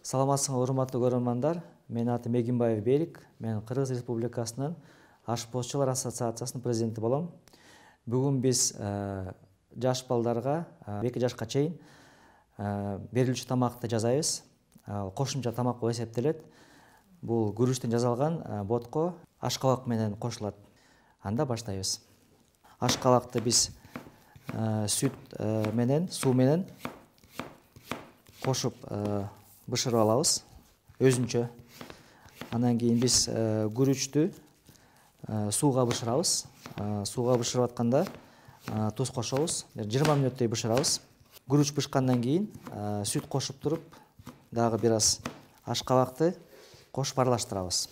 Саламатсыңар, урматтуу көрөрмандар. Мен атым Эгинбаев Берик. Мен Кыргыз Республикасынын ашпозчулар ассоциациясынын президенти болом. Бүгүн биз жаш балдарга 2 жашка чейин берилүүчү тамакты жасайбыз. Кошумча тамак болуп эсептелет. Бул күрүчтөн жасалган ботко ашкабак менен кошулат. Анда баштайбыз. Ашкабакты биз сүт менен, суу менен кошуп бышырып алабыз өзүнчө. Андан кийин биз күрүчтү сууга бышырабыз. Сууга бышырып атканда туз кошобуз. 20 мүнөттөй бышырабыз. Күрүч бышкандан кийин сүт кошуп туруп, дагы бир аз ашкабакты кошуп аралаштырабыз.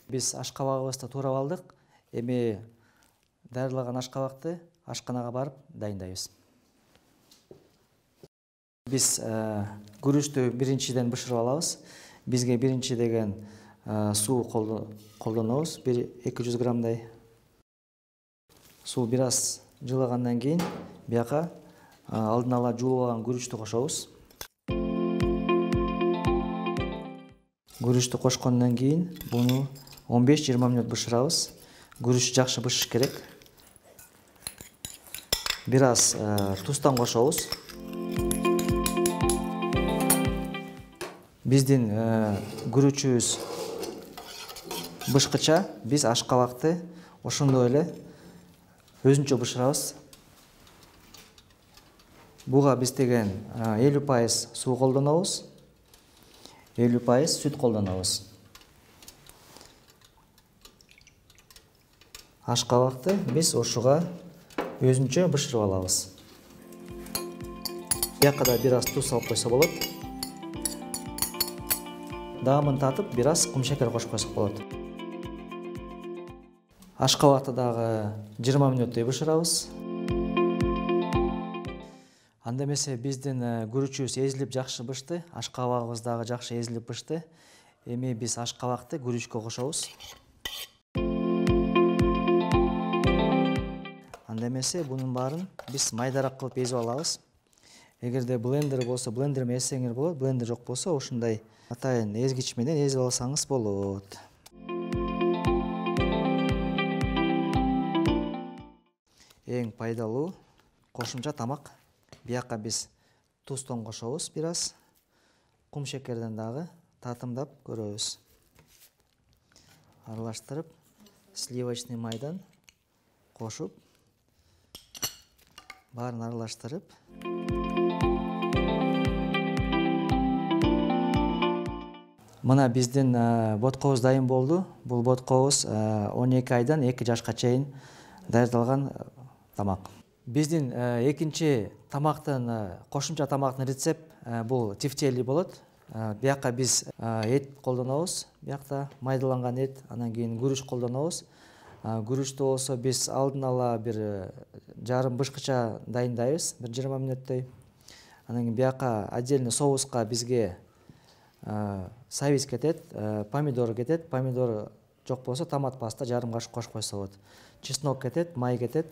Биз ашкабагыбызды туурап алдык. Эми даярлаган ашкабакты ашканага барып дайындайбыз. Биз күрүчтү биринчиден бышырып алабыз. Бизге биринчи деген суу колдонобуз, 200 граммдай. Суу бир аз жылыгандан кийин бияка алдын ала жуулуп алган күрүчтү кошобуз. Күрүчтү кошкондон кийин буну 15-20 мүнөт бышырабыз. Күрүч жакшы бышыш керек. Бир аз туздан кошобуз. Биздин күрүчүбүз бышкыча, биз ашкабакты ошондой эле өзүнчө бышырабыз. Буга биз деген 50% суу колдонобуз, 50% сүт колдонобуз. Ашкабакты биз ошуга өзүнчө бышырып алабыз. Бияка да бир аз туз салып койсо болот. Даамын татып, бир аз кум шекер кошуп койсок болот. Ашкабакты дагы 20 мүнөттөй бышырабыз. Анда эмесе биздин күрүчүбүз эзилип жакшы бышты, ашкабагыбыз дагы жакшы эзилип бышты. Эми биз ашкабакты күрүчкө кошобуз. Анда эмесе бунун баарын биз майдараак кылып эзип алабыз. Эгерде блендер болсо, блендер менен эзсеңер болот, блендер жок болсо ушундай атайын эзгич менен эзип алсаңыз болот. Эң пайдалуу кошумча тамак. Бияка биз туздон кошобуз бир аз, кум шекерден дагы татымдап көрөбүз. Аралаштырып, сливочный майдан кошуп, баарын аралаштырып, мына биздин боткобуз дайын болду. Бул боткобуз 12 айдан 2 жашка чейин даярдалган тамак. Биздин экинчи тамактын, кошумча тамактын рецепт бул тефтели болот. Бияка биз эт колдонобуз. Биякта майдаланган эт, андан кийин күрүч колдонобуз. Күрүчтү болсо биз алдын ала бир жарым бышкыча дайындайбыз, 20 мүнөттөй. Андан кийин бияка отдельно соуска бизге сабиз кетет, помидор кетет. Помидор жок болсо томат паста жарым кашык кошуп койсо болот. Чеснок кетет, май кетет,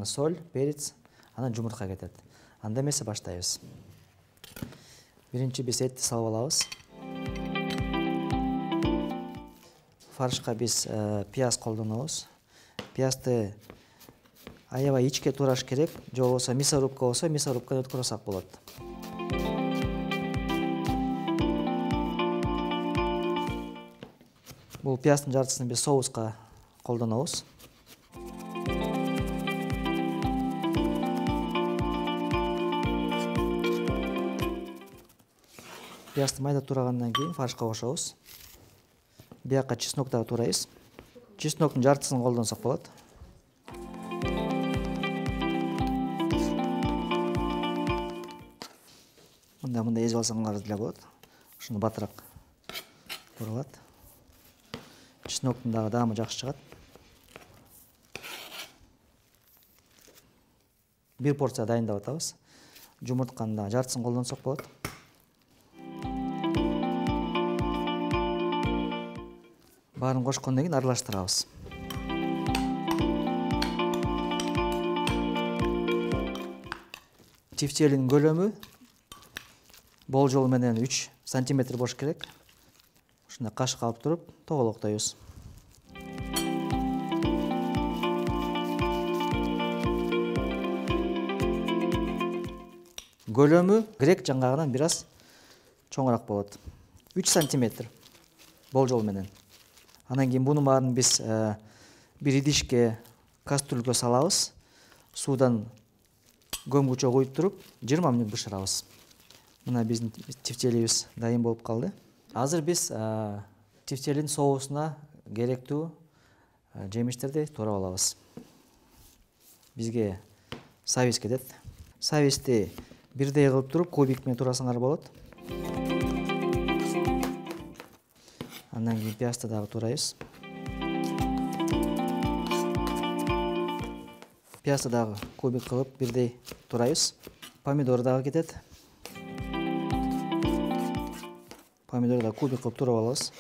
соль, перец, анан жумуртка кетет. Анда эмесе баштайбыз. Биринчи биз этти салып алабыз. Фаршка биз пияз колдонобуз. Пиязды аябай ичке туураш керек, же болбосо мясорубка болсо мясорубканы өткөрсөк болот. Бул пияздын жартысын биз соуска колдонобуз. Пиязды майда турагандан кийин фаршка кошобуз. Бияка чеснок дагы турайбыз. Чесноктун жартысын колдонсок болот. Мындай эзип алсаңар деле болот. Ушуну батыраак туралат. Чесноктун дагы даамы жакшы чыгат. Бир порция дайындап атабыз. Жумуртканын дагы жартысын колдонсок болот. Баарын кошкондон кийин аралаштырабыз. Тефтелинин көлөмү болжол менен 3 сантиметр болуш керек. Ушундай кашык алып туруп тоголоктойбуз. Көлөмү грек жаңгагынан бир аз чоңураак болот. 3 сантиметр болжол менен. Анан кийин бунун баарын биз бир идишке, кастрюльгө салабыз. Суудан көмгүчө куюп туруп 20 мүнөт бышырабыз. Мына биздин тефтелибиз дайын болуп калды. Азыр биз тефтелин соусуна керектүү жемиштерди туурап алабыз. Бизге сабиз кетет. Сабизди бирдей кылып туруп кубик менен турасаңар болот. Андан кийин пиязды дагы турайбыз. Пиязды дагы кубик кылып бирдей турайбыз. Помидор дагы кетет. Помидорду кубик кылып турап алабыз.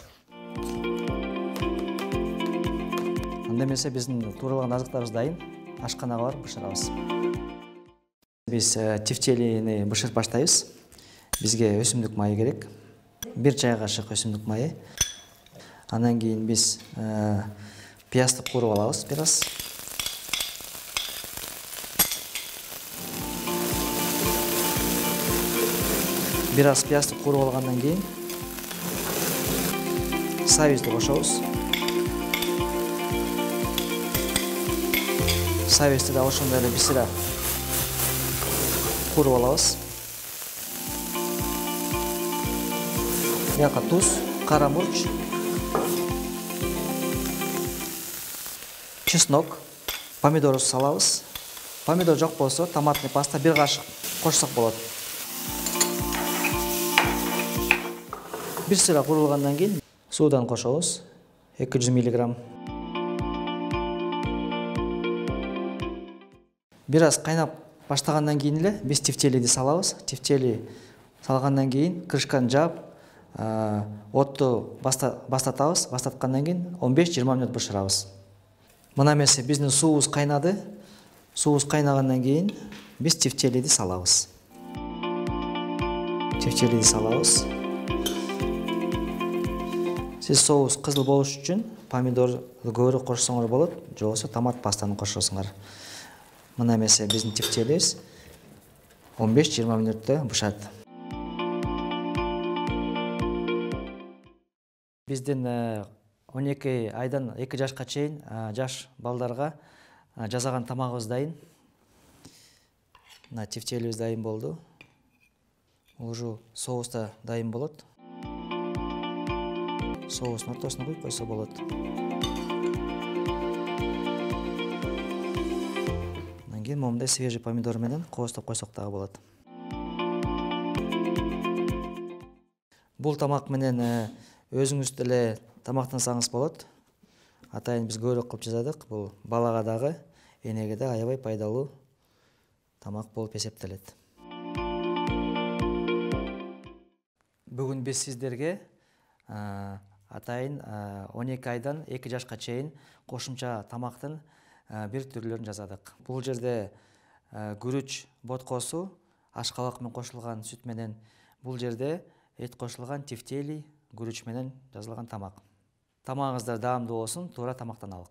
Анда эмесе биздин тууралган азыктарыбыз дайын. Ашканага барып бышырабыз. Биз тефтелини бышырып баштайбыз. Бизге өсүмдүк майы керек. 1 чай кашык өсүмдүк майы. Андан кийин биз пиязды кууруп алабыз бир аз. Бир аз пиязды кууруп алгандан кийин сабизди кошобуз. Сабизди да ошондой эле бисира кууруп алабыз. Бияка туз, кара мурч, чеснок, помидорубузду салабыз. Помидор жок болсо томатный паста 1 кашык кошсок болот. Бир сыра куурулгандан кийин суудан кошобуз. 200 мг. Бир аз кайнап баштагандан кийин эле биз тефтелиди салабыз. Тефтели салгандан кийин крышканы жаап, отту бастатабыз. Бастаткандан кийин 15-20 мүнөт бышырабыз. Мына эмесе биздин суубуз кайнады. Суубуз кайнагандан кийин биз тефтелиди салабыз. Тефтелиди салабыз. Сиз соус кызыл болуш үчүн помидорду көбүрөөк кошсоңор болот, же болбосо томат пастаны кошосуңар. Мына эмесе биздин тефтелибиз 15-20 мүнөттө бышат. Биздин 12 айдан 2 жашка чейин жаш балдарга жасаган тамагыбыз дайын. Мына тефтелибиз дайын болду. Уже соус да дайын болот. Соустун ортосуна куюп койсо болот. Андан кийин момундай свежий помидор менен кооздоп койсок дагы болот. Бул тамак менен өзүңүз деле тамактансаңыз болот. Атайын биз көбүрөөк кылып жасадык. Бул балага дагы, энеге да аябай пайдалуу тамак болуп эсептелет. Бүгүн биз сиздерге атайын 12 айдан 2 жашка чейин кошумча тамактын бир түрлөрүн жасадык. Бул жерде күрүч боткосу, ашкабак менен кошулган сүт менен, бул жерде эт кошулган тефтели, күрүч менен жасалган тамак. Тамагыңыздар даамдуу болсун, туура тамактаналык.